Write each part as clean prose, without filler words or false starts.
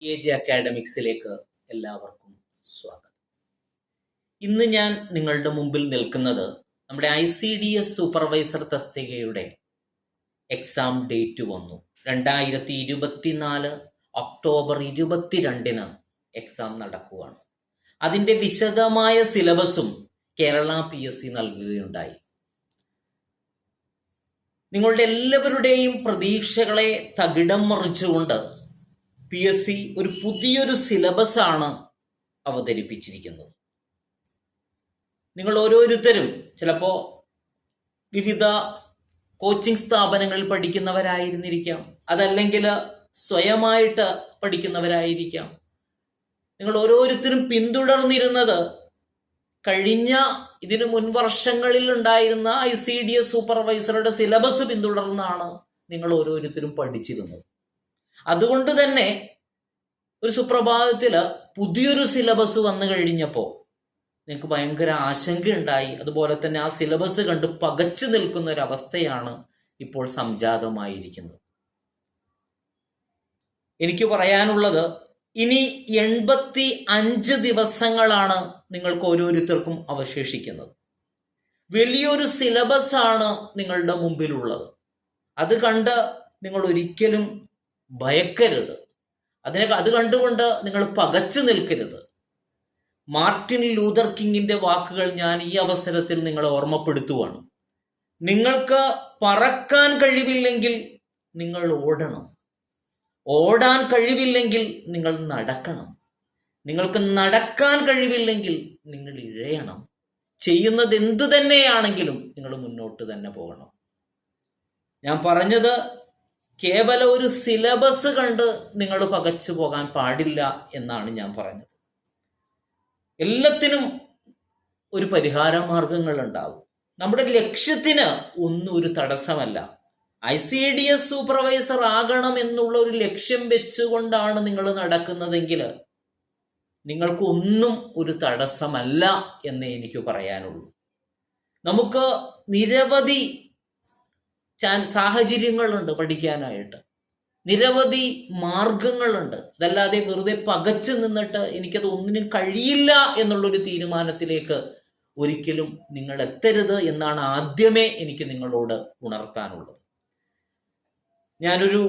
AG അക്കാഡമിക്സിലേക്ക് എല്ലാവർക്കും സ്വാഗതം. ഇന്ന് ഞാൻ നിങ്ങളുടെ മുമ്പിൽ നിൽക്കുന്നത് നമ്മുടെ ICDS സൂപ്പർവൈസർ തസ്തികയുടെ എക്സാം ഡേറ്റ് വന്നു. 2024 ഒക്ടോബർ 22 എക്സാം നടക്കുകയാണ്. അതിൻ്റെ വിശദമായ സിലബസും കേരള PSC നൽകുകയുണ്ടായി. നിങ്ങളുടെ എല്ലാവരുടെയും പ്രതീക്ഷകളെ തകിടം മറിച്ചുകൊണ്ട് PSC ഒരു പുതിയൊരു സിലബസാണ് അവതരിപ്പിച്ചിരിക്കുന്നത്. നിങ്ങൾ ഓരോരുത്തരും ചിലപ്പോൾ വിവിധ കോച്ചിങ് സ്ഥാപനങ്ങളിൽ പഠിക്കുന്നവരായിരുന്നിരിക്കാം, അതല്ലെങ്കിൽ സ്വയമായിട്ട് പഠിക്കുന്നവരായിരിക്കാം. നിങ്ങൾ ഓരോരുത്തരും പിന്തുടർന്നിരുന്നത് കഴിഞ്ഞ ഇതിനു മുൻ വർഷങ്ങളിൽ ഉണ്ടായിരുന്ന ICDS സൂപ്പർവൈസറുടെ സിലബസ് പിന്തുടർന്നാണ് നിങ്ങൾ ഓരോരുത്തരും പഠിച്ചിരുന്നത്. അതുകൊണ്ട് തന്നെ ഒരു സുപ്രഭാതത്തില് പുതിയൊരു സിലബസ് വന്നു കഴിഞ്ഞപ്പോൾ നിങ്ങൾക്ക് ഭയങ്കര ആശങ്കയുണ്ടായി. അതുപോലെ തന്നെ ആ സിലബസ് കണ്ട് പകച്ചു നിൽക്കുന്ന ഒരു അവസ്ഥയാണ് ഇപ്പോൾ സംജാതമായിരിക്കുന്നത്. എനിക്ക് പറയാനുള്ളത്, ഇനി 85 ദിവസങ്ങളാണ് നിങ്ങൾക്ക് ഓരോരുത്തർക്കും അവശേഷിക്കുന്നത്. വലിയൊരു സിലബസ് ആണ് നിങ്ങളുടെ മുമ്പിലുള്ളത്. അത് കണ്ട് നിങ്ങൾ ഒരിക്കലും ഭയക്കരുത്. അത് കണ്ടുകൊണ്ട് നിങ്ങൾ പകച്ചു നിൽക്കരുത്. മാർട്ടിൻ ലൂതർ കിങ്ങിന്റെ വാക്കുകൾ ഞാൻ ഈ അവസരത്തിൽ നിങ്ങളെ ഓർമ്മപ്പെടുത്തുവാണ്. നിങ്ങൾക്ക് പറക്കാൻ കഴിവില്ലെങ്കിൽ നിങ്ങൾ ഓടണം, ഓടാൻ കഴിവില്ലെങ്കിൽ നിങ്ങൾ നടക്കണം, നിങ്ങൾക്ക് നടക്കാൻ കഴിവില്ലെങ്കിൽ നിങ്ങൾ ഇഴയണം. ചെയ്യുന്നത് എന്തു തന്നെയാണെങ്കിലും നിങ്ങൾ മുന്നോട്ട് തന്നെ പോകണം. ഞാൻ പറഞ്ഞത് കേവലം ഒരു സിലബസ് കണ്ട് നിങ്ങൾ പകച്ചു പോകാൻ പാടില്ല എന്നാണ് ഞാൻ പറഞ്ഞത്. എല്ലാത്തിനും ഒരു പരിഹാര മാർഗങ്ങൾ ഉണ്ടാവും. നമ്മുടെ ലക്ഷ്യത്തിന് ഒന്നും ഒരു തടസ്സമല്ല. ICDS സൂപ്പർവൈസർ ആകണം എന്നുള്ള ഒരു ലക്ഷ്യം വെച്ചുകൊണ്ടാണ് നിങ്ങൾ നടക്കുന്നതെങ്കിൽ നിങ്ങൾക്കൊന്നും ഒരു തടസ്സമല്ല എന്നേ എനിക്ക് പറയാനുള്ളൂ. നമുക്ക് നിരവധി സാഹചര്യങ്ങളുണ്ട് പഠിക്കാനായിട്ട്, നിരവധി മാർഗങ്ങളുണ്ട്. അതല്ലാതെ വെറുതെ പകച്ചു നിന്നിട്ട് എനിക്കത് ഒന്നിനും കഴിയില്ല എന്നുള്ളൊരു തീരുമാനത്തിലേക്ക് ഒരിക്കലും നിങ്ങൾ എത്തരുത് എന്നാണ് ആദ്യമേ എനിക്ക് നിങ്ങളോട് ഉണർത്താനുള്ളത്. ഞാനൊരു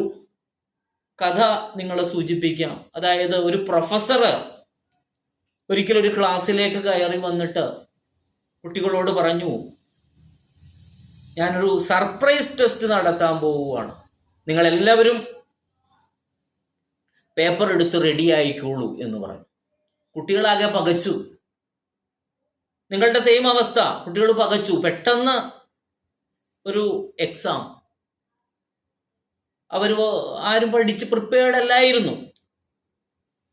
കഥ നിങ്ങളെ സൂചിപ്പിക്കാം. അതായത് ഒരു പ്രൊഫസർ ഒരിക്കലൊരു ക്ലാസ്സിലേക്ക് കയറി വന്നിട്ട് കുട്ടികളോട് പറഞ്ഞു, ഞാനൊരു സർപ്രൈസ് ടെസ്റ്റ് നടത്താൻ പോവുകയാണ്, നിങ്ങളെല്ലാവരും പേപ്പർ എടുത്ത് റെഡി ആയിക്കോളൂ എന്ന് പറഞ്ഞു. കുട്ടികളാകെ പകച്ചു. നിങ്ങളുടെ സെയിം അവസ്ഥ, കുട്ടികൾ പകച്ചു. പെട്ടെന്ന് ഒരു എക്സാം, അവർ ആരും പഠിച്ച് പ്രിപ്പയർഡ് അല്ലായിരുന്നു.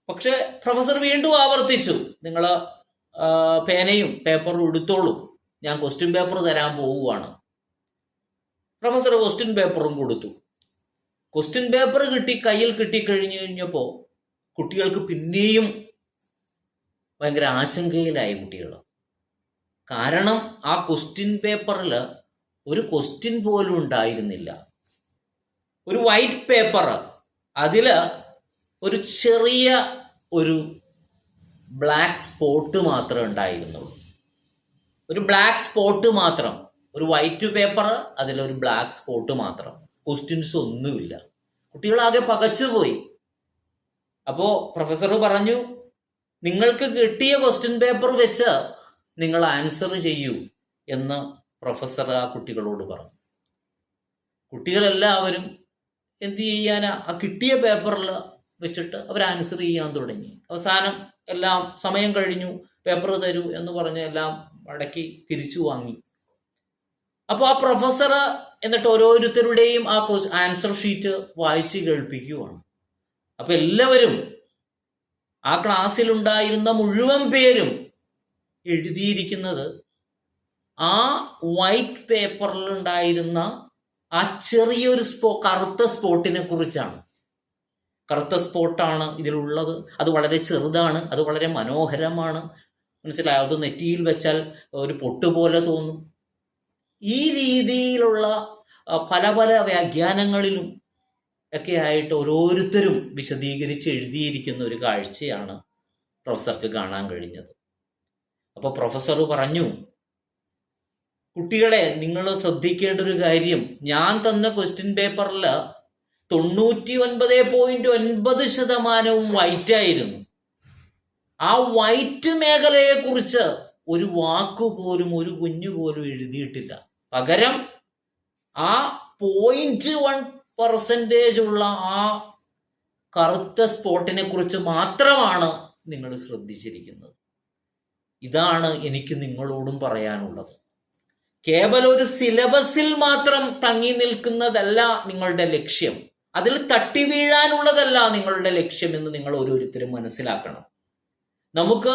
പക്ഷെ പ്രൊഫസർ വീണ്ടും ആവർത്തിച്ചു, നിങ്ങൾ പേനയും പേപ്പറും എടുത്തോളൂ, ഞാൻ ക്വസ്റ്റ്യൻ പേപ്പർ തരാൻ പോവുകയാണ്. പ്രൊഫസർ ക്വസ്റ്റ്യൻ പേപ്പറും കൊടുത്തു. ക്വസ്റ്റ്യൻ പേപ്പർ കയ്യിൽ കിട്ടിക്കഴിഞ്ഞപ്പോൾ കുട്ടികൾക്ക് പിന്നെയും ഭയങ്കര ആശങ്കയിലായി കുട്ടികൾ. കാരണം ആ ക്വസ്റ്റ്യൻ പേപ്പറിൽ ഒരു ക്വസ്റ്റ്യൻ പോലും ഉണ്ടായിരുന്നില്ല. ഒരു വൈറ്റ് പേപ്പർ, അതിൽ ഒരു ചെറിയ ഒരു ബ്ലാക്ക് സ്പോട്ട് മാത്രമേ ഉണ്ടായിരുന്നുള്ളൂ. ഒരു ബ്ലാക്ക് സ്പോട്ട് മാത്രം, ഒരു വൈറ്റ് പേപ്പർ, അതിലൊരു ബ്ലാക്ക് സ്പോട്ട് മാത്രം, ക്വസ്റ്റ്യൻസ് ഒന്നുമില്ല. കുട്ടികളാകെ പകച്ചുപോയി. അപ്പോൾ പ്രൊഫസർ പറഞ്ഞു, നിങ്ങൾക്ക് കിട്ടിയ ക്വസ്റ്റ്യൻ പേപ്പർ വെച്ച് നിങ്ങൾ ആൻസർ ചെയ്യൂ എന്ന് പ്രൊഫസർ ആ കുട്ടികളോട് പറഞ്ഞു. കുട്ടികളെല്ലാവരും എന്ത് ചെയ്യാനാ, ആ കിട്ടിയ പേപ്പറിൽ വെച്ചിട്ട് അവർ ആൻസർ ചെയ്യാൻ തുടങ്ങി. അവസാനം എല്ലാം സമയം കഴിഞ്ഞു, പേപ്പർ തരൂ എന്ന് പറഞ്ഞ് എല്ലാം മടക്കി തിരിച്ചു വാങ്ങി. അപ്പോൾ ആ പ്രൊഫസർ എന്നിട്ട് ഓരോരുത്തരുടെയും ആ ആൻസർ ഷീറ്റ് വായിച്ച് കേൾപ്പിക്കുകയാണ്. അപ്പൊ എല്ലാവരും, ആ ക്ലാസ്സിലുണ്ടായിരുന്ന മുഴുവൻ പേരും എഴുതിയിരിക്കുന്നത് ആ വൈറ്റ് പേപ്പറിൽ ഉണ്ടായിരുന്ന ആ ചെറിയൊരു കറുത്ത സ്പോട്ടിനെ കുറിച്ചാണ്. കറുത്ത സ്പോട്ടാണ് ഇതിലുള്ളത്. അത് വളരെ ചെറുതാണ്, അത് വളരെ മനോഹരമാണ്, മനസ്സിലായോ? അത് നെറ്റിയിൽ വെച്ചാൽ ഒരു പൊട്ടുപോലെ തോന്നും. ഈ രീതിയിലുള്ള പല പല വ്യാഖ്യാനങ്ങളിലും ഒക്കെ ആയിട്ട് ഓരോരുത്തരും വിശദീകരിച്ച് എഴുതിയിരിക്കുന്ന ഒരു കാഴ്ചയാണ് പ്രൊഫസർക്ക് കാണാൻ കഴിഞ്ഞത്. അപ്പോൾ പ്രൊഫസർ പറഞ്ഞു, കുട്ടികളെ നിങ്ങൾ ശ്രദ്ധിക്കേണ്ട ഒരു കാര്യം, ഞാൻ തന്ന ക്വസ്റ്റ്യൻ പേപ്പറിൽ 99.9% വൈറ്റ് ആയിരുന്നു. ആ വൈറ്റ് മേഖലയെക്കുറിച്ച് ഒരു വാക്കുപോലും ഒരു കുഞ്ഞു പോലും എഴുതിയിട്ടില്ല. പകരം ആ 0.1% ഉള്ള ആ കറുത്ത സ്പോട്ടിനെ കുറിച്ച് മാത്രമാണ് നിങ്ങൾ ശ്രദ്ധിച്ചിരിക്കുന്നത്. ഇതാണ് എനിക്ക് നിങ്ങളോടും പറയാനുള്ളത്. കേവലം ഒരു സിലബസിൽ മാത്രം തങ്ങി നിൽക്കുന്നതല്ല നിങ്ങളുടെ ലക്ഷ്യം, അതിൽ തട്ടി വീഴാനുള്ളതല്ല നിങ്ങളുടെ ലക്ഷ്യം എന്ന് നിങ്ങൾ ഓരോരുത്തരും മനസ്സിലാക്കണം. നമുക്ക്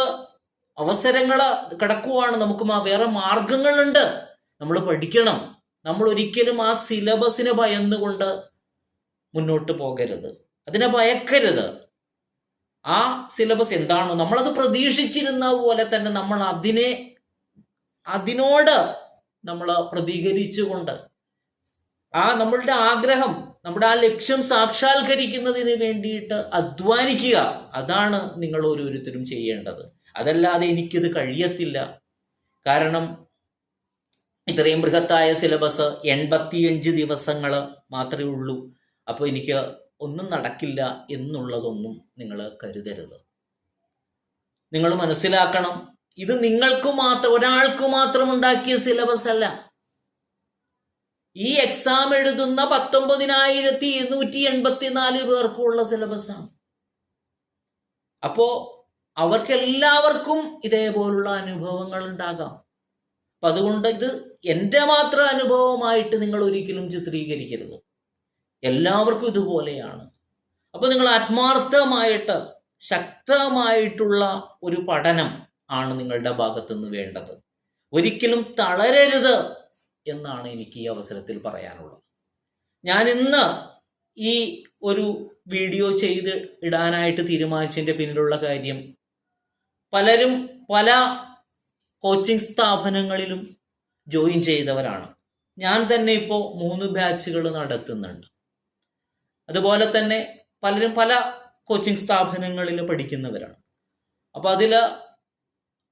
അവസരങ്ങൾ കിടക്കുവാണ്, നമുക്ക് വേറെ മാർഗങ്ങളുണ്ട്. നമ്മൾ പഠിക്കണം. നമ്മൾ ഒരിക്കലും ആ സിലബസിനെ ഭയന്നുകൊണ്ട് മുന്നോട്ട് പോകരുത്, അതിനെ ഭയക്കരുത്. ആ സിലബസ് എന്താണോ നമ്മളത് പ്രതീക്ഷിച്ചിരുന്ന പോലെ തന്നെ നമ്മൾ അതിനോട് നമ്മൾ പ്രതികരിച്ചുകൊണ്ട് നമ്മളുടെ ആഗ്രഹം, നമ്മുടെ ആ ലക്ഷ്യം സാക്ഷാത്കരിക്കുന്നതിന് വേണ്ടിയിട്ട് അധ്വാനിക്കുക. അതാണ് നിങ്ങൾ ഓരോരുത്തരും ചെയ്യേണ്ടത്. അതല്ലാതെ എനിക്കിത് കഴിയത്തില്ല, കാരണം ഇത്രയും ബൃഹത്തായ സിലബസ് 85 ദിവസങ്ങൾ മാത്രമേ ഉള്ളൂ, അപ്പോൾ എനിക്ക് ഒന്നും നടക്കില്ല എന്നുള്ളതൊന്നും നിങ്ങൾ കരുതരുത്. നിങ്ങൾ മനസ്സിലാക്കണം, ഇത് ഒരാൾക്ക് മാത്രം ഉണ്ടാക്കിയ സിലബസ് അല്ല. ഈ എക്സാം എഴുതുന്ന 19,284 പേർക്കുള്ള സിലബസാണ്. അപ്പോ അവർക്കെല്ലാവർക്കും ഇതേപോലുള്ള അനുഭവങ്ങൾ ഉണ്ടാകാം. അപ്പം അതുകൊണ്ട് ഇത് എൻ്റെ മാത്രം അനുഭവമായിട്ട് നിങ്ങൾ ഒരിക്കലും ചിത്രീകരിക്കരുത്. എല്ലാവർക്കും ഇതുപോലെയാണ്. അപ്പോൾ നിങ്ങൾ ആത്മാർത്ഥമായിട്ട് ശക്തമായിട്ടുള്ള ഒരു പഠനം ആണ് നിങ്ങളുടെ ഭാഗത്തുനിന്ന് വേണ്ടത്. ഒരിക്കലും തളരരുത് എന്നാണ് എനിക്ക് ഈ അവസരത്തിൽ പറയാനുള്ളത്. ഞാൻ ഇന്ന് ഈ ഒരു വീഡിയോ ചെയ്ത് ഇടാനായിട്ട് തീരുമാനിച്ചതിൻ്റെ പിന്നിലുള്ള കാര്യം, പലരും പല കോച്ചിങ് സ്ഥാപനങ്ങളിലും ജോയിൻ ചെയ്തവരാണ്. ഞാൻ തന്നെ ഇപ്പോൾ 3 ബാച്ചുകൾ നടത്തുന്നുണ്ട്. അതുപോലെ തന്നെ പലരും പല കോച്ചിങ് സ്ഥാപനങ്ങളിൽ പഠിക്കുന്നവരാണ്. അപ്പോൾ അതിൽ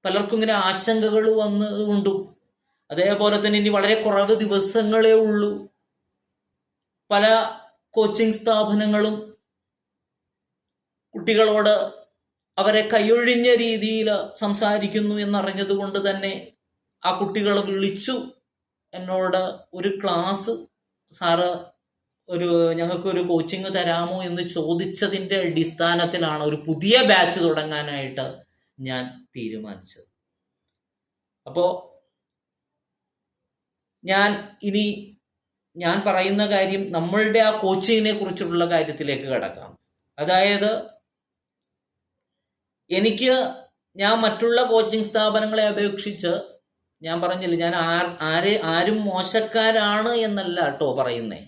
പലർക്കും ഇങ്ങനെ ആശങ്കകൾ വന്നതുകൊണ്ടും, അതേപോലെ തന്നെ ഇനി വളരെ കുറവ് ദിവസങ്ങളേ ഉള്ളൂ, പല കോച്ചിങ് സ്ഥാപനങ്ങളും കുട്ടികളോട് അവരെ കൈയൊഴിഞ്ഞ രീതിയിൽ സംസാരിക്കുന്നു എന്നറിഞ്ഞതുകൊണ്ട് തന്നെ ആ കുട്ടികൾ വിളിച്ചു എന്നോട് ഒരു ക്ലാസ്, സാറ് ഞങ്ങൾക്കൊരു കോച്ചിങ് തരാമോ എന്ന് ചോദിച്ചതിൻ്റെ അടിസ്ഥാനത്തിലാണ് ഒരു പുതിയ ബാച്ച് തുടങ്ങാനായിട്ട് ഞാൻ തീരുമാനിച്ചത്. അപ്പോൾ ഞാൻ പറയുന്ന കാര്യം നമ്മളുടെ ആ കോച്ചിങ്ങിനെ കുറിച്ചുള്ള കാര്യത്തിലേക്ക് കടക്കാം. അതായത് ഞാൻ മറ്റുള്ള കോച്ചിങ് സ്ഥാപനങ്ങളെ അപേക്ഷിച്ച്, ഞാൻ പറഞ്ഞില്ല, ഞാൻ ആരും മോശക്കാരാണ് എന്നല്ല കേട്ടോ പറയുന്നേ.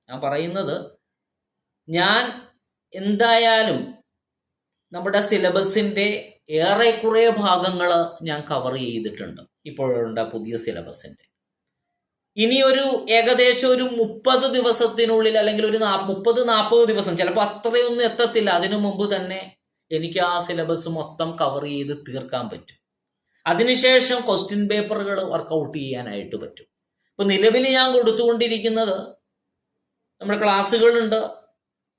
ഞാൻ പറയുന്നത്, ഞാൻ എന്തായാലും നമ്മുടെ സിലബസിൻ്റെ ഏറെക്കുറെ ഭാഗങ്ങൾ ഞാൻ കവർ ചെയ്തിട്ടുണ്ട് ഇപ്പോഴുള്ള പുതിയ സിലബസിൻ്റെ. ഇനി ഏകദേശം ഒരു 30 ദിവസത്തിനുള്ളിൽ, അല്ലെങ്കിൽ ഒരു 30-40 ദിവസം, ചിലപ്പോൾ അത്രയൊന്നും എത്തത്തില്ല, അതിനു മുമ്പ് തന്നെ എനിക്ക് ആ സിലബസ് മൊത്തം കവർ ചെയ്ത് തീർക്കാൻ പറ്റും. അതിനുശേഷം ക്വസ്റ്റ്യൻ പേപ്പറുകൾ വർക്കൗട്ട് ചെയ്യാനായിട്ട് പറ്റും. ഇപ്പം നിലവിൽ ഞാൻ കൊടുത്തുകൊണ്ടിരിക്കുന്നത്, നമ്മുടെ ക്ലാസ്സുകളുണ്ട്,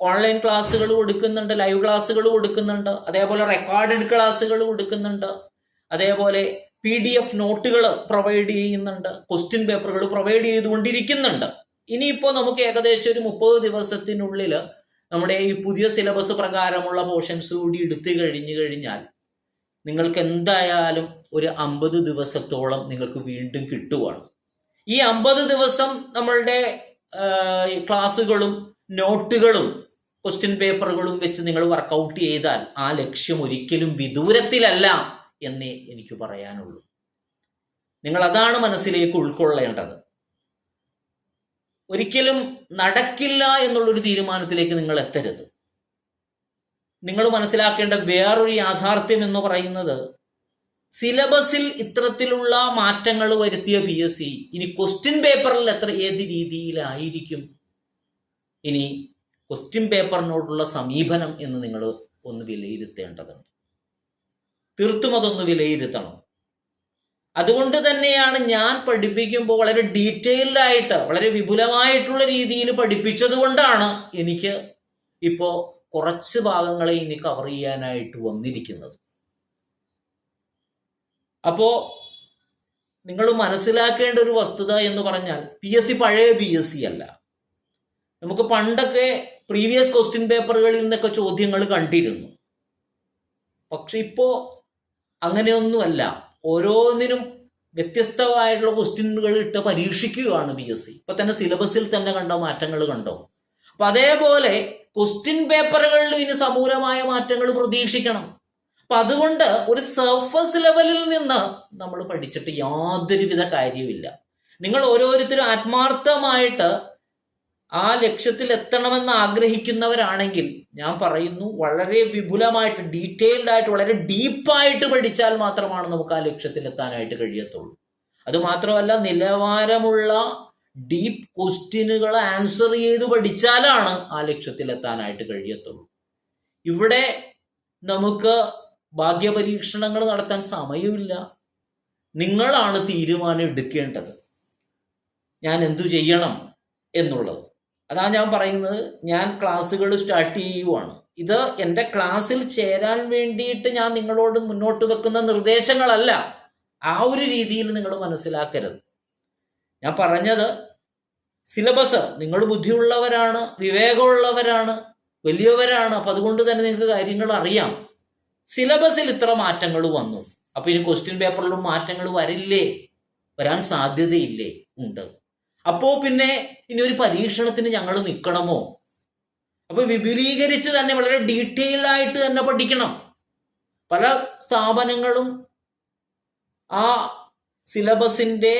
ഓൺലൈൻ ക്ലാസ്സുകൾ കൊടുക്കുന്നുണ്ട്, ലൈവ് ക്ലാസ്സുകൾ കൊടുക്കുന്നുണ്ട്, അതേപോലെ റെക്കോർഡഡ് ക്ലാസ്സുകൾ കൊടുക്കുന്നുണ്ട്, അതേപോലെ PDF നോട്ടുകൾ പ്രൊവൈഡ് ചെയ്യുന്നുണ്ട്, ക്വസ്റ്റ്യൻ പേപ്പറുകൾ പ്രൊവൈഡ് ചെയ്തുകൊണ്ടിരിക്കുന്നുണ്ട്. ഇനിയിപ്പോൾ നമുക്ക് ഏകദേശം ഒരു 30 ദിവസത്തിനുള്ളിൽ നമ്മുടെ ഈ പുതിയ സിലബസ് പ്രകാരമുള്ള പോർഷൻസ് കൂടി എടുത്തു കഴിഞ്ഞാൽ നിങ്ങൾക്ക് എന്തായാലും ഒരു 50 ദിവസത്തോളം നിങ്ങൾക്ക് വീണ്ടും കിട്ടുവാണ്. ഈ 50 ദിവസം നമ്മളുടെ ക്ലാസ്സുകളും നോട്ടുകളും ക്വസ്റ്റ്യൻ പേപ്പറുകളും വെച്ച് നിങ്ങൾ വർക്കൗട്ട് ചെയ്താൽ ആ ലക്ഷ്യം ഒരിക്കലും വിദൂരത്തിലല്ല എന്നേ എനിക്ക് പറയാനുള്ളൂ. നിങ്ങൾ അതാണ് മനസ്സിലേക്ക് ഉൾക്കൊള്ളേണ്ടത്. ഒരിക്കലും നടക്കില്ല എന്നുള്ളൊരു തീരുമാനത്തിലേക്ക് നിങ്ങൾ എത്തരുത്. നിങ്ങൾ മനസ്സിലാക്കേണ്ട വേറൊരു യാഥാർത്ഥ്യം എന്ന് പറയുന്നത്, സിലബസിൽ ഇത്തരത്തിലുള്ള മാറ്റങ്ങൾ വരുത്തിയ PSC ഇനി ക്വസ്റ്റ്യൻ പേപ്പറിൽ ഏത് രീതിയിലായിരിക്കും ഇനി ക്വസ്റ്റ്യൻ പേപ്പറിനോടുള്ള സമീപനം എന്ന് നിങ്ങൾ ഒന്ന് വിലയിരുത്തേണ്ടതുണ്ട്. തീർത്തും അതൊന്ന് വിലയിരുത്തണം. അതുകൊണ്ട് തന്നെയാണ് ഞാൻ പഠിപ്പിക്കുമ്പോൾ വളരെ ഡീറ്റെയിൽഡ് ആയിട്ട്, വളരെ വിപുലമായിട്ടുള്ള രീതിയിൽ പഠിപ്പിച്ചത് കൊണ്ടാണ് എനിക്ക് ഇപ്പോൾ കുറച്ച് ഭാഗങ്ങളെ ഇനി കവർ ചെയ്യാനായിട്ട് വന്നിരിക്കുന്നത്. അപ്പോൾ നിങ്ങൾ മനസ്സിലാക്കേണ്ട ഒരു വസ്തുത എന്ന് പറഞ്ഞാൽ PSC പഴയ PSC അല്ല. നമുക്ക് പണ്ടൊക്കെ പ്രീവിയസ് ക്വസ്റ്റ്യൻ പേപ്പറുകളിൽ നിന്നൊക്കെ ചോദ്യങ്ങൾ കണ്ടിരുന്നു. പക്ഷെ ഇപ്പോൾ അങ്ങനെയൊന്നുമല്ല. ഓരോന്നിനും വ്യത്യസ്തമായിട്ടുള്ള ക്വസ്റ്റ്യനുകൾ ഇട്ട് പരീക്ഷിക്കുകയാണ് PSC. ഇപ്പൊ തന്നെ സിലബസിൽ തന്നെ കണ്ട മാറ്റങ്ങൾ കണ്ടോ? അപ്പൊ അതേപോലെ ക്വസ്റ്റ്യൻ പേപ്പറുകളിലും ഇനി സമൂലമായ മാറ്റങ്ങൾ പ്രതീക്ഷിക്കണം. അപ്പൊ അതുകൊണ്ട് ഒരു സർഫസ് ലെവലിൽ നിന്ന് നമ്മൾ പഠിച്ചിട്ട് യാതൊരുവിധ കാര്യമില്ല. നിങ്ങൾ ഓരോരുത്തരും ആത്മാർത്ഥമായിട്ട് ആ ലക്ഷ്യത്തിൽ എത്തണമെന്ന് ആഗ്രഹിക്കുന്നവരാണെങ്കിൽ ഞാൻ പറയുന്നു, വളരെ വിപുലമായിട്ട്, ഡീറ്റെയിൽഡ് ആയിട്ട്, വളരെ ഡീപ്പായിട്ട് പഠിച്ചാൽ മാത്രമാണ് നമുക്ക് ആ ലക്ഷ്യത്തിൽ എത്താനായിട്ട് കഴിയത്തുള്ളൂ. അതുമാത്രമല്ല, നിലവാരമുള്ള ഡീപ്പ് ക്വസ്റ്റ്യനുകൾ ആൻസർ ചെയ്ത് പഠിച്ചാലാണ് ആ ലക്ഷ്യത്തിൽ എത്താനായിട്ട് കഴിയത്തുള്ളൂ. ഇവിടെ നമുക്ക് ഭാഗ്യപരീക്ഷണങ്ങൾ നടത്താൻ സമയമില്ല. നിങ്ങളാണ് തീരുമാനം എടുക്കേണ്ടത് ഞാൻ എന്തു ചെയ്യണം എന്നുള്ളത്. അതാ ഞാൻ പറയുന്നത്, ഞാൻ ക്ലാസ്സുകൾ സ്റ്റാർട്ട് ചെയ്യുവാണ്. ഇത് എൻ്റെ ക്ലാസ്സിൽ ചേരാൻ വേണ്ടിയിട്ട് ഞാൻ നിങ്ങളോട് മുന്നോട്ട് വെക്കുന്ന നിർദ്ദേശങ്ങളല്ല. ആ ഒരു രീതിയിൽ നിങ്ങൾ മനസ്സിലാക്കരുത്. ഞാൻ പറഞ്ഞത്, സിലബസ്, നിങ്ങൾ ബുദ്ധിയുള്ളവരാണ്, വിവേകമുള്ളവരാണ്, വലിയവരാണ്. അപ്പം അതുകൊണ്ട് തന്നെ നിങ്ങൾക്ക് കാര്യങ്ങൾ അറിയാം. സിലബസിൽ ഇത്ര മാറ്റങ്ങൾ വന്നു, അപ്പം ഇനി ക്വസ്റ്റ്യൻ പേപ്പറിലും മാറ്റങ്ങൾ വരില്ലേ? വരാൻ സാധ്യതയില്ലേ? ഉണ്ട്. അപ്പോൾ പിന്നെ ഇനി ഒരു പരീക്ഷണത്തിന് ഞങ്ങൾ നിൽക്കണമോ? അപ്പൊ വിപുലീകരിച്ച് തന്നെ വളരെ ഡീറ്റെയിൽ ആയിട്ട് തന്നെ പഠിക്കണം. പല സ്ഥാപനങ്ങളും ആ സിലബസിന്റെ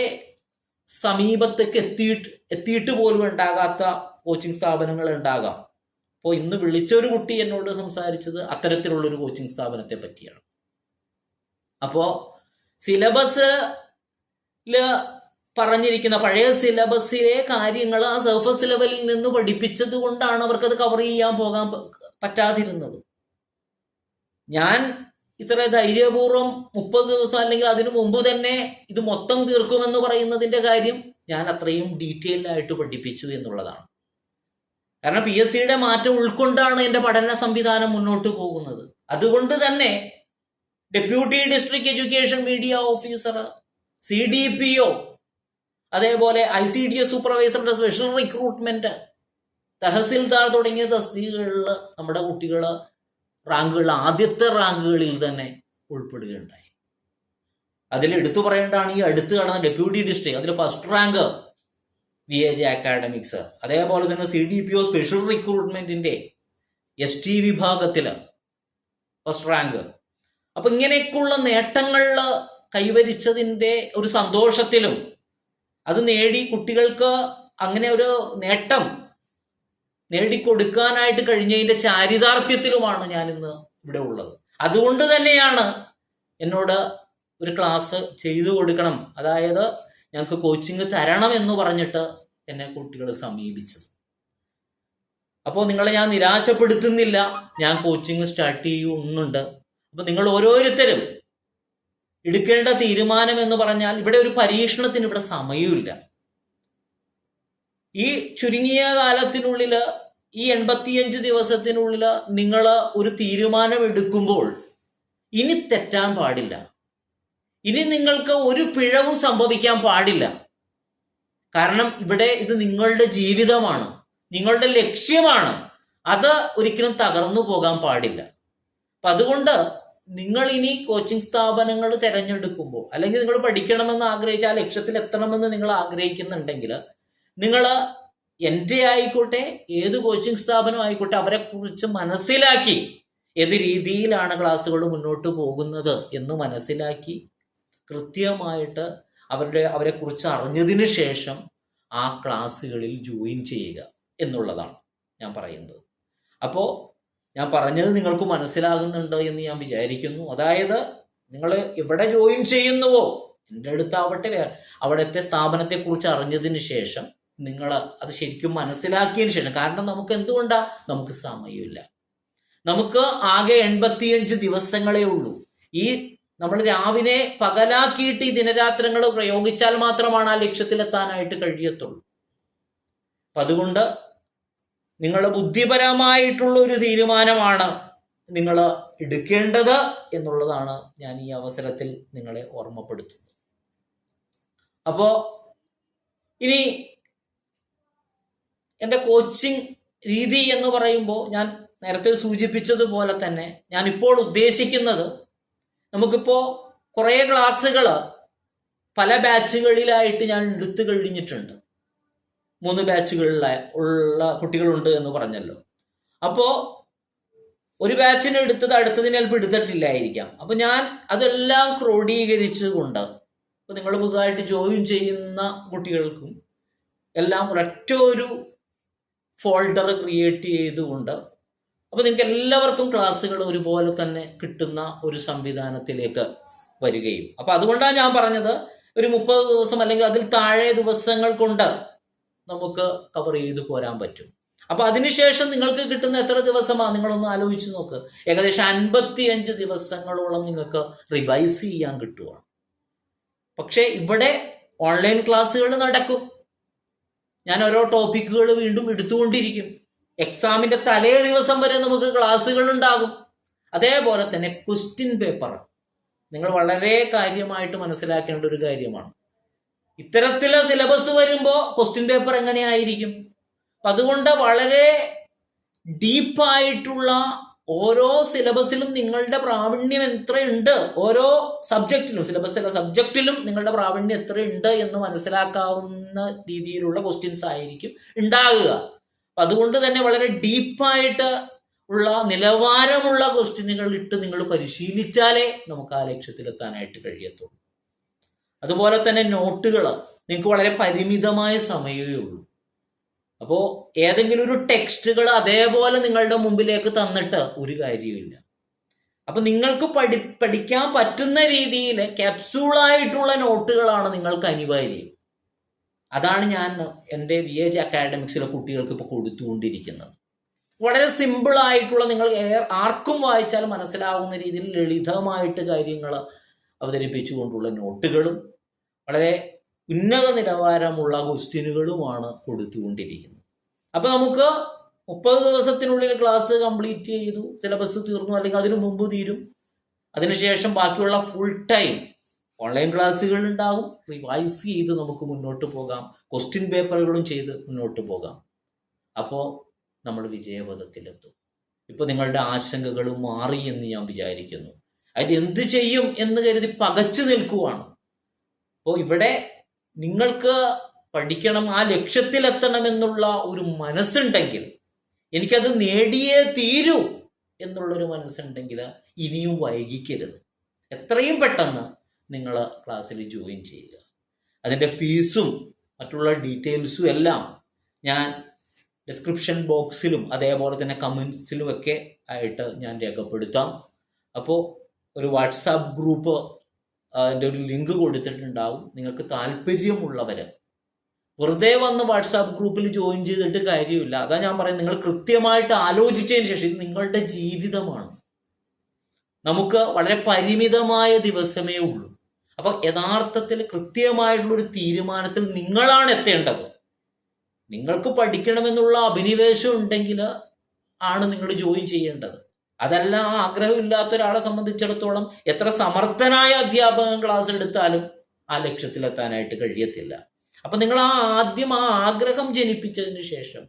സമീപത്തേക്ക് എത്തിയിട്ട് പോലും ഉണ്ടാകാത്ത കോച്ചിങ് സ്ഥാപനങ്ങൾ ഉണ്ടാകാം. അപ്പോൾ ഇന്ന് വിളിച്ചൊരു കുട്ടി എന്നോട് സംസാരിച്ചത് അത്തരത്തിലുള്ളൊരു കോച്ചിങ് സ്ഥാപനത്തെ പറ്റിയാണ്. അപ്പോൾ സിലബസില് പറഞ്ഞിരിക്കുന്ന പഴയ സിലബസിലെ കാര്യങ്ങൾ ആ സർഫസ് ലെവലിൽ നിന്ന് പഠിപ്പിച്ചത് കൊണ്ടാണ് അവർക്കത് കവർ ചെയ്യാൻ പോകാൻ പറ്റാതിരുന്നത്. ഞാൻ ഇത്ര ധൈര്യപൂർവ്വം 30 ദിവസം അല്ലെങ്കിൽ അതിനു മുമ്പ് തന്നെ ഇത് മൊത്തം തീർക്കുമെന്ന് പറയുന്നതിന്റെ കാര്യം ഞാൻ അത്രയും ഡീറ്റെയിൽഡ് ആയിട്ട് പഠിപ്പിച്ചു എന്നുള്ളതാണ്. കാരണം PSCയുടെ മാറ്റം ഉൾക്കൊണ്ടാണ് എൻ്റെ പഠന സംവിധാനം മുന്നോട്ട് പോകുന്നത്. അതുകൊണ്ട് തന്നെ deputy district education media officer, CDPO, അതേപോലെ ICDS സൂപ്പർവൈസറുടെ സ്പെഷ്യൽ റിക്രൂട്ട്മെന്റ്, തഹസിൽദാർ തുടങ്ങിയ തസ്തികകളിൽ നമ്മുടെ കുട്ടികൾ റാങ്കുകളിൽ, ആദ്യത്തെ റാങ്കുകളിൽ തന്നെ ഉൾപ്പെടുകയുണ്ടായി. അതിൽ എടുത്തു പറയേണ്ടതാണ് ഈ അടുത്ത് കടന്ന ഡെപ്യൂട്ടി ഡിസ്ട്രിക്ട്, അതിൽ ഫസ്റ്റ് റാങ്ക് VAJ അക്കാഡമിക്സ്. അതേപോലെ തന്നെ CDPO സ്പെഷ്യൽ റിക്രൂട്ട്മെന്റിന്റെ ST വിഭാഗത്തിൽ ഫസ്റ്റ് റാങ്ക്. അപ്പൊ ഇങ്ങനെയൊക്കെയുള്ള നേട്ടങ്ങളിൽ കൈവരിച്ചതിന്റെ ഒരു സന്തോഷത്തിലും, അത് നേടി കുട്ടികൾക്ക് അങ്ങനെ ഒരു നേട്ടം നേടിക്കൊടുക്കാനായിട്ട് കഴിഞ്ഞതിന്റെ ചാരിതാർത്ഥ്യത്തിലുമാണ് ഞാൻ ഇന്ന് ഇവിടെ ഉള്ളത്. അതുകൊണ്ട് തന്നെയാണ് എന്നോട് ഒരു ക്ലാസ് ചെയ്തു കൊടുക്കണം, അതായത് ഞങ്ങൾക്ക് കോച്ചിങ് തരണം എന്ന് പറഞ്ഞിട്ട് എന്നെ കുട്ടികൾ സമീപിച്ചത്. അപ്പോൾ നിങ്ങളെ ഞാൻ നിരാശപ്പെടുത്തുന്നില്ല, ഞാൻ കോച്ചിങ് സ്റ്റാർട്ട് ചെയ്യുന്നുണ്ട്. അപ്പൊ നിങ്ങൾ ഓരോരുത്തരും എടുക്കേണ്ട തീരുമാനം എന്ന് പറഞ്ഞാൽ, ഇവിടെ ഒരു പരീക്ഷണത്തിന് ഇവിടെ സമയമില്ല. ഈ ചുരുങ്ങിയ കാലത്തിനുള്ളിൽ, ഈ 85 ദിവസത്തിനുള്ളിൽ നിങ്ങൾ ഒരു തീരുമാനം എടുക്കുമ്പോൾ ഇനി തെറ്റാൻ പാടില്ല. ഇനി നിങ്ങൾക്ക് ഒരു പിഴവും സംഭവിക്കാൻ പാടില്ല. കാരണം ഇവിടെ ഇത് നിങ്ങളുടെ ജീവിതമാണ്, നിങ്ങളുടെ ലക്ഷ്യമാണ്. അത് ഒരിക്കലും തകർന്നു പോകാൻ പാടില്ല. അപ്പം അതുകൊണ്ട് നിങ്ങൾ ഇനി കോച്ചിങ് സ്ഥാപനങ്ങൾ തിരഞ്ഞെടുക്കുമ്പോൾ, അല്ലെങ്കിൽ നിങ്ങൾ പഠിക്കണമെന്ന് ആഗ്രഹിച്ച ആ ലക്ഷ്യത്തിൽ എത്തണമെന്ന് നിങ്ങൾ ആഗ്രഹിക്കുന്നുണ്ടെങ്കിൽ, നിങ്ങൾ എൻ്റെ ആയിക്കോട്ടെ ഏത് കോച്ചിങ് സ്ഥാപനം ആയിക്കോട്ടെ അവരെ കുറിച്ച് മനസ്സിലാക്കി, ഏത് രീതിയിലാണ് ക്ലാസ്സുകൾ മുന്നോട്ട് പോകുന്നത് എന്ന് മനസ്സിലാക്കി കൃത്യമായിട്ട് അവരെ കുറിച്ച് അറിഞ്ഞതിന് ശേഷം ആ ക്ലാസ്സുകളിൽ ജോയിൻ ചെയ്യുക എന്നുള്ളതാണ് ഞാൻ പറയുന്നത്. അപ്പോൾ ഞാൻ പറഞ്ഞത് നിങ്ങൾക്ക് മനസ്സിലാകുന്നുണ്ട് എന്ന് ഞാൻ വിചാരിക്കുന്നു. അതായത് നിങ്ങൾ എവിടെ ജോയിൻ ചെയ്യുന്നുവോ, എൻ്റെ അടുത്താവട്ടെ അവിടുത്തെ സ്ഥാപനത്തെക്കുറിച്ച് അറിഞ്ഞതിന് ശേഷം നിങ്ങൾ അത് ശരിക്കും മനസ്സിലാക്കിയതിന് ശേഷം, കാരണം നമുക്ക് എന്തുകൊണ്ടാ, നമുക്ക് സമയമില്ല. നമുക്ക് ആകെ 85 ദിവസങ്ങളേ ഉള്ളൂ. ഈ നമ്മൾ രാവിലെ പകലാക്കിയിട്ട് ഈ ദിനരാത്രങ്ങൾ പ്രയോഗിച്ചാൽ മാത്രമാണ് ആ ലക്ഷ്യത്തിലെത്താനായിട്ട് കഴിയത്തുള്ളൂ. അപ്പം അതുകൊണ്ട് നിങ്ങളുടെ ബുദ്ധിപരമായിട്ടുള്ള ഒരു തീരുമാനമാണ് നിങ്ങൾ എടുക്കേണ്ടത് എന്നുള്ളതാണ് ഞാൻ ഈ അവസരത്തിൽ നിങ്ങളെ ഓർമ്മപ്പെടുത്തുന്നത്. അപ്പോൾ ഇനി എൻ്റെ കോച്ചിങ് രീതി എന്ന് പറയുമ്പോൾ ഞാൻ നേരത്തെ സൂചിപ്പിച്ചതുപോലെ തന്നെ ഞാനിപ്പോൾ ഉദ്ദേശിക്കുന്നത്, നമുക്കിപ്പോൾ കുറേ ക്ലാസ്സുകൾ പല ബാച്ചുകളിലായിട്ട് ഞാൻ എടുത്തു കഴിഞ്ഞിട്ടുണ്ട്. 3 ബാച്ചുകളിലായി ഉള്ള കുട്ടികളുണ്ട് എന്ന് പറഞ്ഞല്ലോ. അപ്പോൾ ഒരു ബാച്ചിന് എടുത്തത് അടുത്തതിന് ചിലപ്പോൾ എടുത്തിട്ടില്ലായിരിക്കാം. അപ്പോൾ ഞാൻ അതെല്ലാം ക്രോഡീകരിച്ചുകൊണ്ട് ഇപ്പോൾ നിങ്ങൾ പുതുതായിട്ട് ജോയിൻ ചെയ്യുന്ന കുട്ടികൾക്കും എല്ലാം ഒരൊറ്റ ഒരു ഫോൾഡർ ക്രിയേറ്റ് ചെയ്തുകൊണ്ട്, അപ്പോൾ നിങ്ങൾക്ക് എല്ലാവർക്കും ക്ലാസ്സുകൾ ഒരുപോലെ തന്നെ കിട്ടുന്ന ഒരു സംവിധാനത്തിലേക്ക് വരികയും, അപ്പോൾ അതുകൊണ്ടാണ് ഞാൻ പറഞ്ഞത് ഒരു 30 ദിവസം അല്ലെങ്കിൽ അതിൽ താഴെ ദിവസങ്ങൾ കൊണ്ട് നമുക്ക് കവർ ചെയ്ത് പോരാൻ പറ്റും. അപ്പോൾ അതിനുശേഷം നിങ്ങൾക്ക് കിട്ടുന്ന എത്ര ദിവസമാണ് നിങ്ങളൊന്ന് ആലോചിച്ച് നോക്ക്. ഏകദേശം 55 ദിവസങ്ങളോളം നിങ്ങൾക്ക് റിവൈസ് ചെയ്യാൻ കിട്ടുകയാണ്. പക്ഷേ ഇവിടെ ഓൺലൈൻ ക്ലാസ്സുകൾ നടക്കും. ഞാൻ ഓരോ ടോപ്പിക്കുകൾ വീണ്ടും എടുത്തുകൊണ്ടിരിക്കും. എക്സാമിൻ്റെ തലേ ദിവസം വരെ നമുക്ക് ക്ലാസ്സുകൾ ഉണ്ടാകും. അതേപോലെ തന്നെ ക്വസ്റ്റ്യൻ പേപ്പർ നിങ്ങൾ വളരെ കാര്യമായിട്ട് മനസ്സിലാക്കേണ്ട ഒരു കാര്യമാണ്. ഇത്തരത്തിലെ സിലബസ് വരുമ്പോൾ ക്വസ്റ്റ്യൻ പേപ്പർ എങ്ങനെയായിരിക്കും? അപ്പം അതുകൊണ്ട് വളരെ ഡീപ്പായിട്ടുള്ള ഓരോ സിലബസിലും നിങ്ങളുടെ പ്രാവീണ്യം എത്രയുണ്ട്, ഓരോ സബ്ജക്റ്റിലും, സിലബസിലെ സബ്ജക്റ്റിലും നിങ്ങളുടെ പ്രാവീണ്യം എത്രയുണ്ട് എന്ന് മനസ്സിലാക്കാവുന്ന രീതിയിലുള്ള ക്വസ്റ്റ്യൻസ് ആയിരിക്കും ഉണ്ടാകുക. അപ്പം അതുകൊണ്ട് തന്നെ വളരെ ഡീപ്പായിട്ട് ഉള്ള നിലവാരമുള്ള ക്വസ്റ്റ്യനുകൾ ഇട്ട് നിങ്ങൾ പരിശീലിച്ചാലേ നമുക്ക് ആ ലക്ഷ്യത്തിലെത്താനായിട്ട് കഴിയത്തുള്ളൂ. അതുപോലെ തന്നെ നോട്ടുകൾ നിങ്ങൾക്ക് വളരെ പരിമിതമായ സമയമേ ഉള്ളൂ. അപ്പോൾ ഏതെങ്കിലും ഒരു ടെക്സ്റ്റുകൾ അതേപോലെ നിങ്ങളുടെ മുമ്പിലേക്ക് തന്നിട്ട് ഒരു കാര്യമില്ല. അപ്പം നിങ്ങൾക്ക് പഠിക്കാൻ പറ്റുന്ന രീതിയിൽ ക്യാപ്സ്യൂളായിട്ടുള്ള നോട്ടുകളാണ് നിങ്ങൾക്ക് അനിവാര്യം. അതാണ് ഞാൻ എൻ്റെ VAG അക്കാഡമിക്സിലെ കുട്ടികൾക്ക് ഇപ്പോൾ കൊടുത്തുകൊണ്ടിരിക്കുന്നത്. വളരെ സിമ്പിളായിട്ടുള്ള, നിങ്ങൾ ആർക്കും വായിച്ചാൽ മനസ്സിലാവുന്ന രീതിയിൽ ലളിതമായിട്ട് കാര്യങ്ങൾ അവതരിപ്പിച്ചുകൊണ്ടുള്ള നോട്ടുകളും വളരെ ഉന്നത നിലവാരമുള്ള ക്വസ്റ്റ്യനുകളുമാണ് കൊടുത്തുകൊണ്ടിരിക്കുന്നത്. അപ്പോൾ നമുക്ക് 30 ദിവസത്തിനുള്ളിൽ ക്ലാസ് കംപ്ലീറ്റ് ചെയ്തു, സിലബസ് തീർന്നു, അല്ലെങ്കിൽ അതിനു മുമ്പ് തീരും. അതിനുശേഷം ബാക്കിയുള്ള ഫുൾ ടൈം ഓൺലൈൻ ക്ലാസ്സുകൾ ഉണ്ടാകും. റിവൈസ് ചെയ്ത് നമുക്ക് മുന്നോട്ട് പോകാം, ക്വസ്റ്റ്യൻ പേപ്പറുകളും ചെയ്ത് മുന്നോട്ട് പോകാം. അപ്പോൾ നമ്മൾ വിജയപഥത്തിലെത്തും. ഇപ്പോൾ നിങ്ങളുടെ ആശങ്കകൾ മാറി എന്ന് ഞാൻ വിചാരിക്കുന്നു. അത് എന്ത് ചെയ്യും എന്ന് കരുതി പകച്ചു നിൽക്കുവാണ്. അപ്പോൾ ഇവിടെ നിങ്ങൾക്ക് പഠിക്കണം, ആ ലക്ഷ്യത്തിലെത്തണമെന്നുള്ള ഒരു മനസ്സുണ്ടെങ്കിൽ, എനിക്കത് നേടിയേ തീരൂ എന്നുള്ളൊരു മനസ്സുണ്ടെങ്കിൽ ഇനിയും വൈകിക്കരുത്. എത്രയും പെട്ടെന്ന് നിങ്ങൾ ക്ലാസ്സിൽ ജോയിൻ ചെയ്യുക. അതിൻ്റെ ഫീസും മറ്റുള്ള ഡീറ്റെയിൽസും എല്ലാം ഞാൻ ഡിസ്ക്രിപ്ഷൻ ബോക്സിലും അതേപോലെ തന്നെ കമൻസിലും ഒക്കെ ആയിട്ട് ഞാൻ രേഖപ്പെടുത്താം. അപ്പോൾ ഒരു വാട്സാപ്പ് ഗ്രൂപ്പ് അതിൻ്റെ ഒരു ലിങ്ക് കൊടുത്തിട്ടുണ്ടാവും. നിങ്ങൾക്ക് താല്പര്യമുള്ളവർ വെറുതെ വന്ന് വാട്സാപ്പ് ഗ്രൂപ്പിൽ ജോയിൻ ചെയ്തിട്ട് കാര്യമില്ല. അതാ ഞാൻ പറയുന്നത്, നിങ്ങൾ കൃത്യമായിട്ട് ആലോചിച്ചതിന് ശേഷം, ഇത് നിങ്ങളുടെ ജീവിതമാണ്, നമുക്ക് വളരെ പരിമിതമായ ദിവസമേ ഉള്ളൂ. അപ്പം യഥാർത്ഥത്തിൽ കൃത്യമായിട്ടുള്ളൊരു തീരുമാനത്തിൽ നിങ്ങളാണ് എത്തേണ്ടത്. നിങ്ങൾക്ക് പഠിക്കണമെന്നുള്ള അഭിനിവേശം ഉണ്ടെങ്കിൽ ആണ് നിങ്ങൾ ജോയിൻ ചെയ്യേണ്ടത്. അതല്ല, ആ ആഗ്രഹമില്ലാത്ത ഒരാളെ സംബന്ധിച്ചിടത്തോളം എത്ര സമർത്ഥനായ അധ്യാപകൻ ക്ലാസ് എടുത്താലും ആ ലക്ഷ്യത്തിലെത്താനായിട്ട് കഴിയത്തില്ല. അപ്പം നിങ്ങൾ ആദ്യം ആ ആഗ്രഹം ജനിപ്പിച്ചതിന് ശേഷം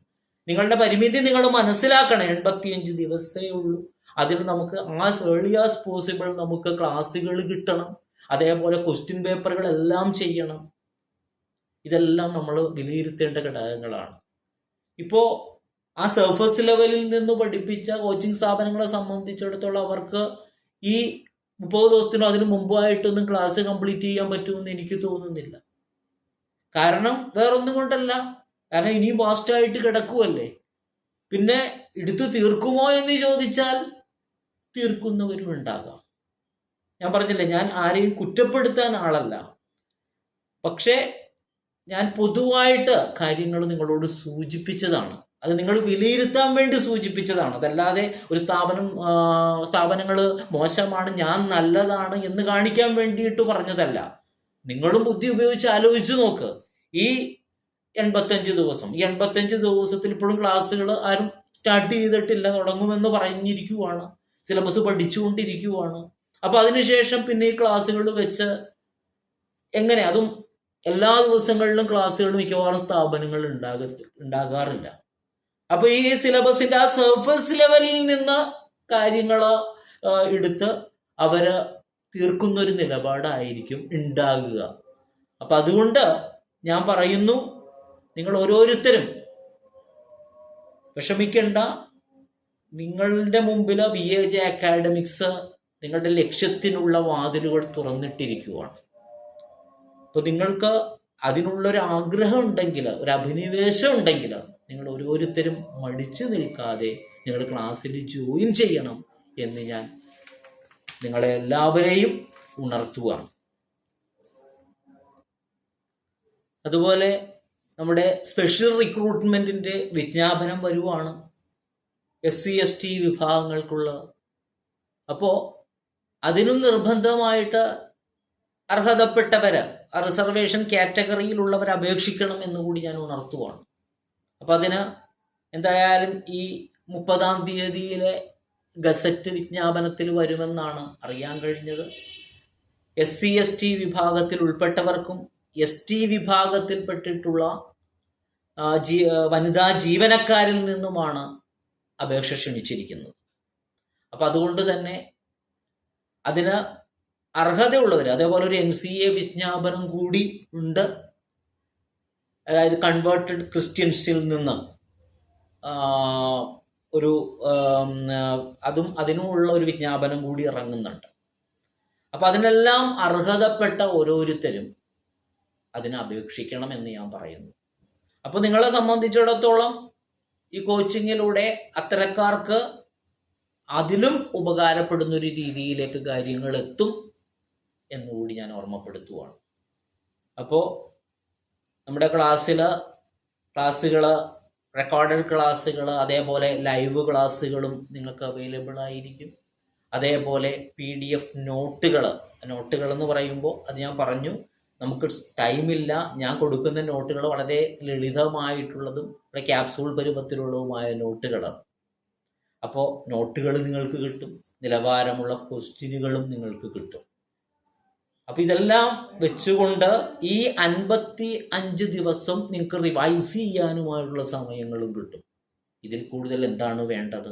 നിങ്ങളുടെ പരിമിതി നിങ്ങൾ മനസ്സിലാക്കണം. 85 ദിവസമേ ഉള്ളൂ. അതിൽ നമുക്ക് ആസ് ഏർലി ആസ് പോസിബിൾ നമുക്ക് ക്ലാസ്സുകൾ കിട്ടണം. അതേപോലെ ക്വസ്റ്റ്യൻ പേപ്പറുകളെല്ലാം ചെയ്യണം. ഇതെല്ലാം നമ്മൾ വിലയിരുത്തേണ്ട ഘടകങ്ങളാണ്. ഇപ്പോൾ ആ സർഫസ് ലെവലിൽ നിന്ന് പഠിപ്പിച്ച കോച്ചിങ് സ്ഥാപനങ്ങളെ സംബന്ധിച്ചിടത്തോളം അവർക്ക് ഈ 30 ദിവസത്തിനോ അതിന് മുമ്പായിട്ടൊന്നും ക്ലാസ് കംപ്ലീറ്റ് ചെയ്യാൻ പറ്റുമെന്ന് എനിക്ക് തോന്നുന്നില്ല. കാരണം വേറൊന്നും കൊണ്ടല്ല, കാരണം ഇനിയും വാസ്റ്റായിട്ട് കിടക്കുമല്ലേ. പിന്നെ എടുത്ത് തീർക്കുമോ എന്ന് ചോദിച്ചാൽ തീർക്കുന്നവരും ഉണ്ടാകാം. ഞാൻ പറഞ്ഞില്ലേ, ഞാൻ ആരെയും കുറ്റപ്പെടുത്താൻ ആളല്ല. പക്ഷേ ഞാൻ പൊതുവായിട്ട് കാര്യങ്ങൾ നിങ്ങളോട് സൂചിപ്പിച്ചതാണ്. അത് നിങ്ങൾ വിലയിരുത്താൻ വേണ്ടി സൂചിപ്പിച്ചതാണ്. അതല്ലാതെ ഒരു സ്ഥാപനങ്ങൾ മോശമാണ്, ഞാൻ നല്ലതാണ് എന്ന് കാണിക്കാൻ വേണ്ടിയിട്ട് പറഞ്ഞതല്ല. നിങ്ങളും ബുദ്ധി ഉപയോഗിച്ച് ആലോചിച്ച് നോക്ക്. ഈ 85 ദിവസത്തിൽ ഇപ്പോഴും ക്ലാസ്സുകൾ ആരും സ്റ്റാർട്ട് ചെയ്തിട്ടില്ല, തുടങ്ങുമെന്ന് പറഞ്ഞിരിക്കുവാണ്, സിലബസ് പഠിച്ചുകൊണ്ടിരിക്കുവാണ്. അപ്പൊ അതിനുശേഷം പിന്നെ ഈ ക്ലാസ്സുകൾ വെച്ച് എങ്ങനെ, അതും എല്ലാ ദിവസങ്ങളിലും ക്ലാസ്സുകൾ മിക്കവാറും സ്ഥാപനങ്ങൾ ഉണ്ടാകാറില്ല. അപ്പൊ ഈ സിലബസിന്റെ ആ സർഫസ് ലെവലിൽ നിന്ന് കാര്യങ്ങൾ എടുത്ത് അവര് തീർക്കുന്ന ഒരു നിലപാടായിരിക്കും ഉണ്ടാകുക. അപ്പൊ അതുകൊണ്ട് ഞാൻ പറയുന്നു, നിങ്ങൾ ഓരോരുത്തരും വിഷമിക്കേണ്ട. നിങ്ങളുടെ മുമ്പിൽ VAJ അക്കാഡമിക്സ് നിങ്ങളുടെ ലക്ഷ്യത്തിനുള്ള വാതിലുകൾ തുറന്നിട്ടിരിക്കുവാണ്. അപ്പൊ നിങ്ങൾക്ക് അതിനുള്ളൊരു ആഗ്രഹം ഉണ്ടെങ്കിൽ, ഒരു അഭിനിവേശം ഉണ്ടെങ്കിൽ, നിങ്ങൾ ഓരോരുത്തരും മടിച്ചു നിൽക്കാതെ നിങ്ങൾ ക്ലാസ്സിൽ ജോയിൻ ചെയ്യണം എന്ന് ഞാൻ നിങ്ങളെ എല്ലാവരെയും ഉണർത്തുകയാണ്. അതുപോലെ നമ്മുടെ സ്പെഷ്യൽ റിക്രൂട്ട്മെന്റിന്റെ വിജ്ഞാപനം വരുവാണ്, SC/ST വിഭാഗങ്ങൾക്കുള്ള. അപ്പോൾ അതിനും നിർബന്ധമായിട്ട് അർഹതപ്പെട്ടവര്, റിസർവേഷൻ കാറ്റഗറിയിലുള്ളവർ അപേക്ഷിക്കണം എന്നുകൂടി ഞാൻ ഉണർത്തുവാണ്. അപ്പൊ അതിന് എന്തായാലും ഈ 30-ാം തീയതിയിലെ ഗസറ്റ് വിജ്ഞാപനത്തിൽ വരുമെന്നാണ് അറിയാൻ കഴിഞ്ഞത്. SC/ST വിഭാഗത്തിൽ ഉൾപ്പെട്ടവർക്കും ST വിഭാഗത്തിൽപ്പെട്ടിട്ടുള്ള വനിതാ ജീവനക്കാരിൽ നിന്നുമാണ് അപേക്ഷ ക്ഷണിച്ചിരിക്കുന്നത്. അപ്പൊ അതുകൊണ്ട് തന്നെ അതിന് അർഹതയുള്ളവർ, അതേപോലെ ഒരു MCA വിജ്ഞാപനം കൂടി ഉണ്ട്. അതായത് കൺവേർട്ടഡ് ക്രിസ്ത്യൻസിൽ നിന്ന് ഒരു അതിനുമുള്ള ഒരു വിജ്ഞാപനം കൂടി ഇറങ്ങുന്നുണ്ട്. അപ്പൊ അതിനെല്ലാം അർഹതപ്പെട്ട ഓരോരുത്തരും അതിന് അപേക്ഷിക്കണം എന്ന് ഞാൻ പറയുന്നു. അപ്പൊ നിങ്ങളെ സംബന്ധിച്ചിടത്തോളം ഈ കോച്ചിങ്ങിലൂടെ അത്തരക്കാർക്ക് അതിലും ഉപകാരപ്പെടുന്ന ഒരു രീതിയിലേക്ക് കാര്യങ്ങൾ എത്തും എന്നുകൂടി ഞാൻ ഓർമ്മപ്പെടുത്തുകയാണ്. അപ്പോൾ നമ്മുടെ ക്ലാസ്സുകൾ, റെക്കോർഡഡ് ക്ലാസ്സുകൾ, അതേപോലെ ലൈവ് ക്ലാസ്സുകളും നിങ്ങൾക്ക് അവൈലബിൾ ആയിരിക്കും. അതേപോലെ PDF നോട്ടുകൾ എന്ന് പറയുമ്പോൾ അത് ഞാൻ പറഞ്ഞു, നമുക്ക് ടൈമില്ല. ഞാൻ കൊടുക്കുന്ന നോട്ടുകൾ വളരെ ലളിതമായിട്ടുള്ളതും ക്യാപ്സൂൾ പരുവത്തിലുള്ളതുമായ നോട്ടുകളാണ്. അപ്പോൾ നോട്ടുകൾ നിങ്ങൾക്ക് കിട്ടും, നിലവാരമുള്ള ക്വസ്റ്റ്യനുകളും നിങ്ങൾക്ക് കിട്ടും. അപ്പൊ ഇതെല്ലാം വെച്ചുകൊണ്ട് ഈ 55 ദിവസം നിങ്ങൾക്ക് റിവൈസ് ചെയ്യാനുമായുള്ള സമയങ്ങളും കിട്ടും. ഇതിൽ കൂടുതൽ എന്താണ് വേണ്ടത്?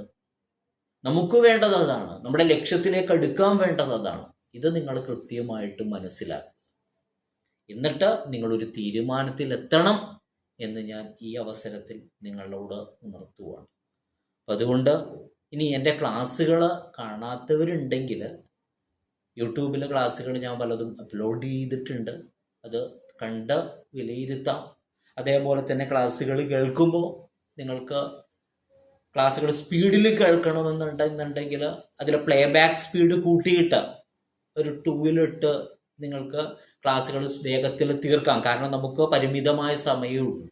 നമുക്ക് വേണ്ടത് അതാണ്, നമ്മുടെ ലക്ഷ്യത്തിലേക്ക് അടുക്കാൻ വേണ്ടത് അതാണ്. ഇത് നിങ്ങൾ കൃത്യമായിട്ട് മനസ്സിലാക്കുക. എന്നിട്ട് നിങ്ങളൊരു തീരുമാനത്തിൽ എത്തണം എന്ന് ഞാൻ ഈ അവസരത്തിൽ നിങ്ങളോട് ഉണർത്തുകയാണ്. അപ്പം അതുകൊണ്ട് ഇനി എൻ്റെ ക്ലാസ്സുകൾ കാണാത്തവരുണ്ടെങ്കിൽ യൂട്യൂബിലെ ക്ലാസ്സുകൾ ഞാൻ പലതും അപ്ലോഡ് ചെയ്തിട്ടുണ്ട്, അത് കണ്ട് വിലയിരുത്താം. അതേപോലെ തന്നെ ക്ലാസ്സുകൾ കേൾക്കുമ്പോൾ നിങ്ങൾക്ക് ക്ലാസ്സുകൾ സ്പീഡിൽ കേൾക്കണമെന്നുണ്ടെങ്കിൽ അതിൽ പ്ലേബാക്ക് സ്പീഡ് കൂട്ടിയിട്ട് ഒരു 2-ലിട്ട് നിങ്ങൾക്ക് ക്ലാസ്സുകൾ വേഗത്തിൽ തീർക്കാം. കാരണം നമുക്ക് പരിമിതമായ സമയമേ ഉള്ളൂ.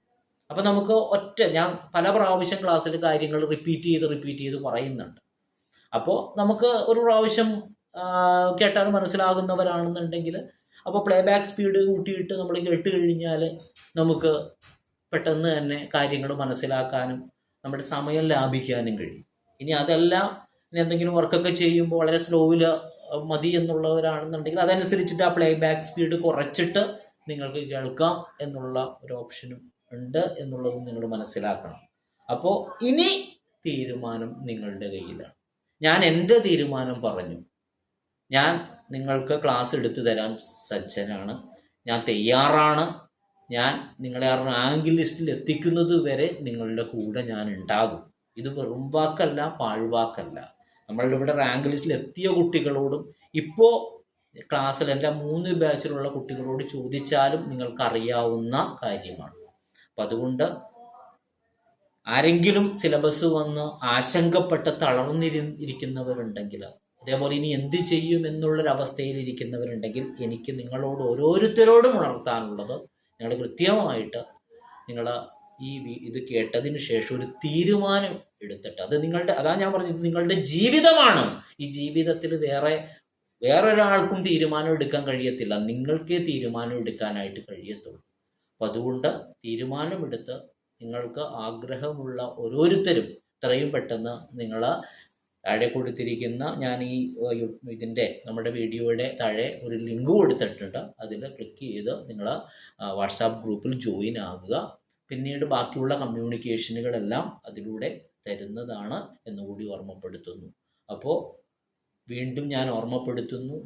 അപ്പം നമുക്ക് ഞാൻ പല പ്രാവശ്യം ക്ലാസ്സിൽ കാര്യങ്ങൾ റിപ്പീറ്റ് ചെയ്ത് പറയുന്നുണ്ട്. അപ്പോൾ നമുക്ക് ഒരു പ്രാവശ്യം കേട്ടാൽ മനസ്സിലാകുന്നവരാണെന്നുണ്ടെങ്കിൽ അപ്പോൾ പ്ലേബാക്ക് സ്പീഡ് കൂട്ടിയിട്ട് നമ്മൾ കേട്ട് കഴിഞ്ഞാൽ നമുക്ക് പെട്ടെന്ന് തന്നെ കാര്യങ്ങൾ മനസ്സിലാക്കാനും നമ്മുടെ സമയം ലാഭിക്കാനും കഴിയും. ഇനി അതല്ല, ഇനി എന്തെങ്കിലും വർക്കൊക്കെ ചെയ്യുമ്പോൾ വളരെ സ്ലോയിൽ മതി എന്നുള്ളവരാണെന്നുണ്ടെങ്കിൽ അതനുസരിച്ചിട്ട് ആ പ്ലേബാക്ക് സ്പീഡ് കുറച്ചിട്ട് നിങ്ങൾക്ക് കേൾക്കാം എന്നുള്ള ഒരു ഓപ്ഷനും ഉണ്ട് എന്നുള്ളതും നിങ്ങൾ മനസ്സിലാക്കണം. അപ്പോൾ ഇനി തീരുമാനം നിങ്ങളുടെ കയ്യിലാണ്. ഞാൻ എൻ്റെ തീരുമാനം പറഞ്ഞു. ഞാൻ നിങ്ങൾക്ക് ക്ലാസ് എടുത്തു തരാൻ സജ്ജനാണ്, ഞാൻ തയ്യാറാണ്. ഞാൻ നിങ്ങളെ ആ റാങ്ക് ലിസ്റ്റിൽ എത്തിക്കുന്നത് വരെ നിങ്ങളുടെ കൂടെ ഞാൻ ഉണ്ടാകും. ഇത് വെറും വാക്കല്ല, പാഴ്വാക്കല്ല. നമ്മളുടെ ഇവിടെ റാങ്ക് ലിസ്റ്റിൽ എത്തിയ കുട്ടികളോടും ഇപ്പോൾ ക്ലാസ്സിൽ എൻ്റെ 3 ബാച്ചിലുള്ള കുട്ടികളോട് ചോദിച്ചാലും നിങ്ങൾക്കറിയാവുന്ന കാര്യമാണ്. അപ്പം അതുകൊണ്ട് ആരെങ്കിലും സിലബസ് വന്ന് ആശങ്കപ്പെട്ട് തളർന്നിരിക്കുന്നവരുണ്ടെങ്കിൽ, അതേപോലെ ഇനി എന്ത് ചെയ്യും എന്നുള്ളൊരവസ്ഥയിൽ ഇരിക്കുന്നവരുണ്ടെങ്കിൽ, എനിക്ക് നിങ്ങളോട് ഓരോരുത്തരോടും ഉണർത്താനുള്ളത്, നിങ്ങൾ കൃത്യമായിട്ട് നിങ്ങൾ ഇത് കേട്ടതിന് ശേഷം ഒരു തീരുമാനം എടുത്തിട്ട്, അത് നിങ്ങളുടെ, അതാ ഞാൻ പറഞ്ഞത്, നിങ്ങളുടെ ജീവിതമാണ്. ഈ ജീവിതത്തിൽ വേറൊരാൾക്കും തീരുമാനം എടുക്കാൻ കഴിയത്തില്ല, നിങ്ങൾക്കേ തീരുമാനം എടുക്കാനായിട്ട് കഴിയത്തുള്ളൂ. അപ്പം അതുകൊണ്ട് തീരുമാനമെടുത്ത് നിങ്ങൾക്ക് ആഗ്രഹമുള്ള ഓരോരുത്തരും എത്രയും പെട്ടെന്ന് നിങ്ങൾ താഴെ കൊടുത്തിരിക്കുന്ന, ഞാൻ ഇതിൻ്റെ നമ്മുടെ വീഡിയോയുടെ താഴെ ഒരു ലിങ്ക് കൊടുത്തിട്ടുണ്ട്, അതിൽ ക്ലിക്ക് ചെയ്ത് നിങ്ങൾ വാട്സാപ്പ് ഗ്രൂപ്പിൽ ജോയിൻ ആകുക. പിന്നീട് ബാക്കിയുള്ള കമ്മ്യൂണിക്കേഷനുകളെല്ലാം അതിലൂടെ തരുന്നതാണ് എന്നുകൂടി ഓർമ്മപ്പെടുത്തുന്നു. അപ്പോൾ വീണ്ടും ഞാൻ ഓർമ്മപ്പെടുത്തുന്നു,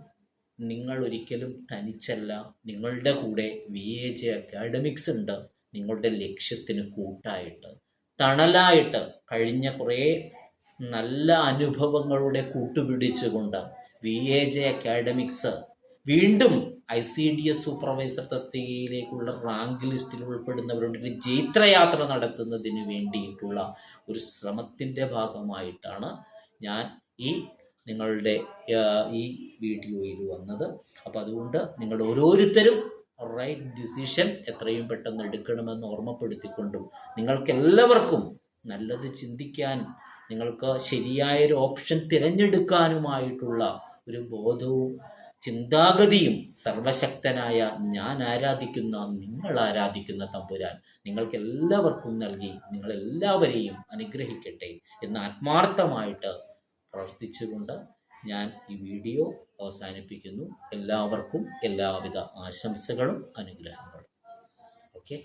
നിങ്ങൾ ഒരിക്കലും തനിച്ചല്ല. നിങ്ങളുടെ കൂടെ VAJ അക്കാഡമിക്സ് ഉണ്ട്, നിങ്ങളുടെ ലക്ഷ്യത്തിന് കൂട്ടായിട്ട്, തണലായിട്ട്. കഴിഞ്ഞ കുറേ നല്ല അനുഭവങ്ങളുടെ കൂട്ടുപിടിച്ചുകൊണ്ട് VAJ അക്കാഡമിക്സ് വീണ്ടും ICDS സൂപ്പർവൈസർ തസ്തികയിലേക്കുള്ള റാങ്ക് ലിസ്റ്റിൽ ഉൾപ്പെടുന്നവരുടെ ഒരു ജൈത്രയാത്ര നടത്തുന്നതിന് വേണ്ടിയിട്ടുള്ള ഒരു ശ്രമത്തിൻ്റെ ഭാഗമായിട്ടാണ് ഞാൻ നിങ്ങളുടെ ഈ വീഡിയോയിൽ വന്നത്. അപ്പോൾ അതുകൊണ്ട് നിങ്ങൾ ഓരോരുത്തരും റൈറ്റ് ഡിസിഷൻ എത്രയും പെട്ടെന്ന് എടുക്കണമെന്ന് ഓർമ്മപ്പെടുത്തിക്കൊണ്ടും, നിങ്ങൾക്കെല്ലാവർക്കും നല്ലത് ചിന്തിക്കാൻ, നിങ്ങൾക്ക് ശരിയായൊരു ഓപ്ഷൻ തിരഞ്ഞെടുക്കാനുമായിട്ടുള്ള ഒരു ബോധവും ചിന്താഗതിയും സർവശക്തനായ ഞാൻ ആരാധിക്കുന്ന, നിങ്ങൾ ആരാധിക്കുന്ന തമ്പുരാൻ നിങ്ങൾക്കെല്ലാവർക്കും നൽകി നിങ്ങളെല്ലാവരെയും അനുഗ്രഹിക്കട്ടെ എന്ന് ആത്മാർത്ഥമായിട്ട് പ്രാർത്ഥിച്ചുകൊണ്ട് ഞാൻ ഈ വീഡിയോ അവസാനിപ്പിക്കുന്നു. എല്ലാവർക്കും എല്ലാവിധ ആശംസകളും അനുഗ്രഹങ്ങളും. ഓക്കെ.